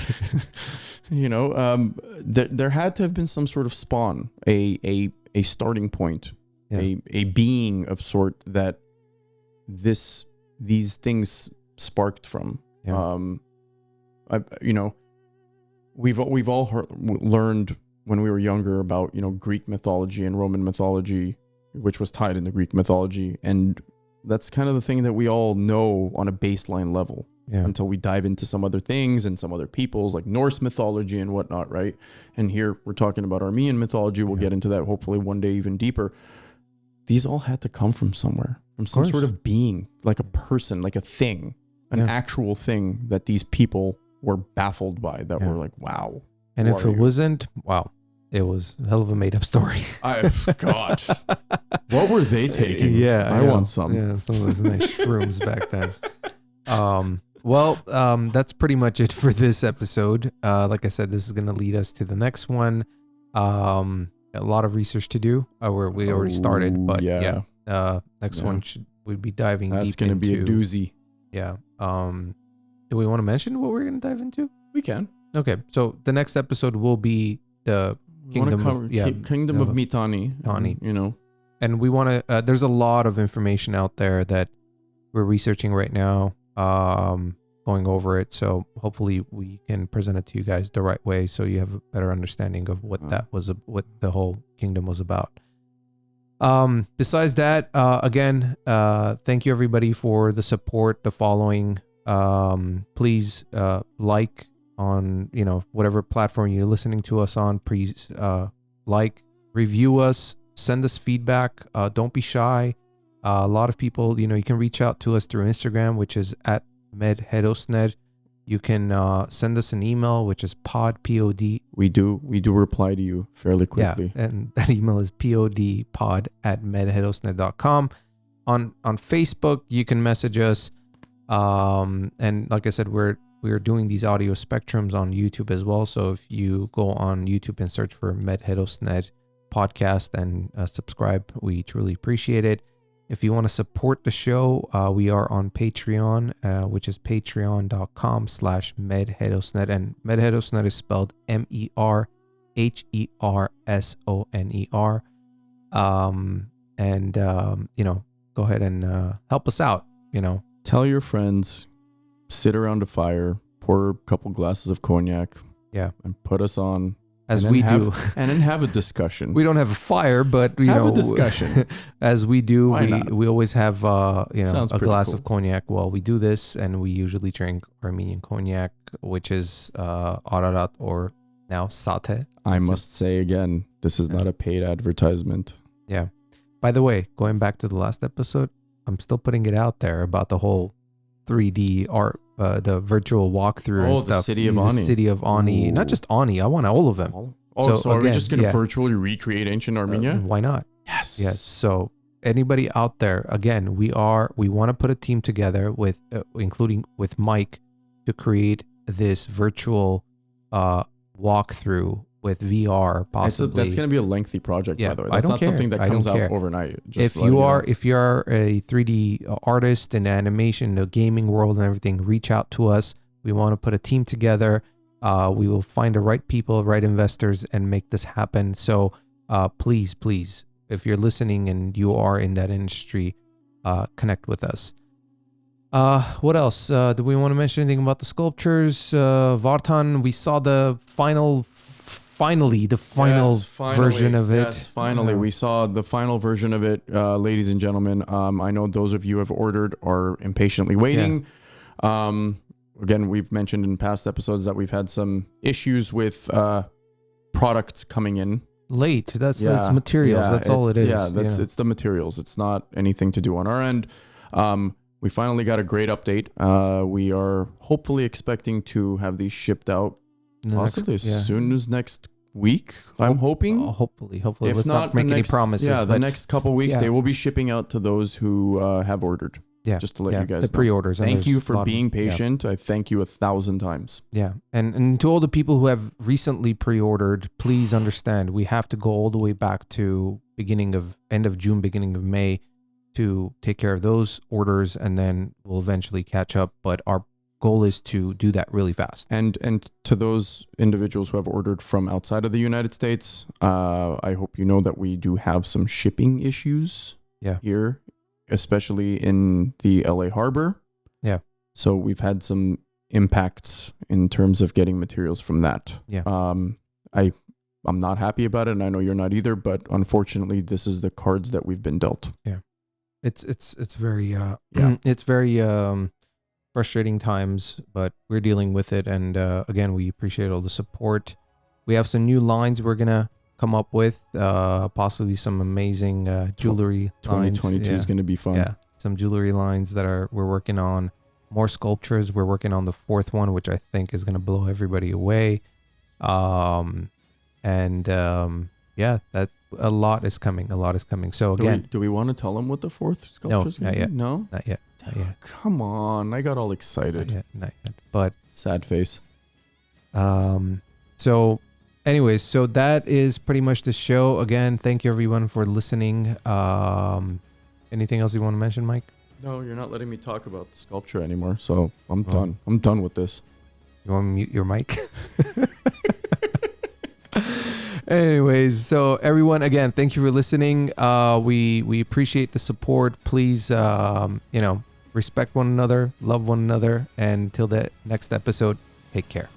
There had to have been some sort of spawn, a starting point, a being of sort that these things sparked from. Yeah. We've all learned when we were younger about Greek mythology and Roman mythology, which was tied into Greek mythology, and that's kind of the thing that we all know on a baseline level. Yeah. Until we dive into some other things and some other peoples like Norse mythology and whatnot, right? And here we're talking about Armenian mythology. We'll get into that hopefully one day even deeper. These all had to come from somewhere, from some sort of being, like a person, like a thing, an actual thing that these people were baffled by, that were like, wow. And if it wasn't, wow, it was a hell of a made up story. God, what were they taking? Yeah. I want some. Yeah, some of those nice shrooms back then. That's pretty much it for this episode. Like I said, this is going to lead us to the next one. A lot of research to do. We already started, but next one we'd be diving deep into. That's going to be a doozy. Yeah. Do we want to mention what we're going to dive into? We can. Okay. So the next episode will be the Kingdom of Mitanni. And we want to, there's a lot of information out there that we're researching right now, going over it. So hopefully we can present it to you guys the right way, so you have a better understanding of what what the whole kingdom was about. Besides that, again, thank you everybody for the support, the following. Please like on whatever platform you're listening to us on. Please like, review us, send us feedback. Don't be shy. A lot of people, you can reach out to us through Instagram, which is at Mer Herosner. You can send us an email, which is pod. We do reply to you fairly quickly. Yeah, and that email is pod@merherosner.com. On Facebook, you can message us. And like I said, we're doing these audio spectrums on YouTube as well. So if you go on YouTube and search for Mer Herosner podcast and subscribe, we truly appreciate it. If you want to support the show, we are on Patreon, which is patreon.com/Mer Herosner. And Mer Herosner is spelled MERHERSONER. Go ahead and help us out, Tell your friends, sit around a fire, pour a couple glasses of cognac. Yeah. And put us on. As we do. And then have a discussion. We don't have a fire, but we have a discussion. As we do, we always have a glass of cognac while we do this, and we usually drink Armenian cognac, which is Ararat, or now Sate. I must say again, this is not a paid advertisement. Yeah. By the way, going back to the last episode, I'm still putting it out there about the whole 3D art the virtual walkthrough and Oh, stuff. the city of Ani. The city of Ani. Ooh. Not just Ani. I want all of them. Oh, So so are we again, just going to yeah. virtually recreate ancient Armenia? Why not? Yes. Yes. So anybody out there, again, we want to put a team together with, including with Mike, to create this virtual walkthrough with VR possibly. That's going to be a lengthy project, Yeah, by the way. I That's don't not care. something that I don't comes out care. overnight. If you are a 3D artist in animation, the gaming world and everything, reach out to us. We want to put a team together. We will find the right people, right investors, and make this happen. So please, if you're listening and you are in that industry, connect with us. What else? Do we want to mention anything about the sculptures? Vartan, we saw the final version of it. Yes, finally. We saw the final version of it, ladies and gentlemen. I know those of you who have ordered are impatiently waiting. Again, we've mentioned in past episodes that we've had some issues with products coming in Late. That's materials. That's all it is. Yeah, it's the materials. It's not anything to do on our end. We finally got a great update. We are hopefully expecting to have these shipped out possibly as soon as next week. I'm hoping. Hopefully. If Let's not make any promises. Yeah, the next couple weeks yeah. they will be shipping out to those who have ordered. Yeah, just to let you guys the know. pre-orders. Thank you for being patient. I thank you 1,000 times. Yeah, and to all the people who have recently pre-ordered, please understand we have to go all the way back to end of June, beginning of May, to take care of those orders, and then we'll eventually catch up. But our goal is to do that really fast. And to those individuals who have ordered from outside of the United States, I hope you know that we do have some shipping issues. Here, especially in the LA harbor. Yeah. So we've had some impacts in terms of getting materials from that. Yeah. I'm not happy about it, and I know you're not either, but unfortunately this is the cards that we've been dealt. Yeah. It's very it's very frustrating times, but we're dealing with it, and again, we appreciate all the support. We have some new lines we're going to come up with, possibly some amazing jewelry 2022 is going to be fun. Yeah, some jewelry lines that we're working on. More sculptures. We're working on the fourth one, which I think is going to blow everybody away. Yeah, that a lot is coming. So again, do we want to tell them what the fourth sculpture is going to be? No, not yet. Come on, I got all excited. Not yet. But sad face. So. Anyways, so that is pretty much the show. Again, thank you everyone for listening. Anything else you want to mention, Mike? No, you're not letting me talk about the sculpture anymore, so I'm done. I'm done with this. You want to mute your mic? Anyways, so everyone, again, thank you for listening. We appreciate the support. Please, respect one another, love one another, and till the next episode, take care.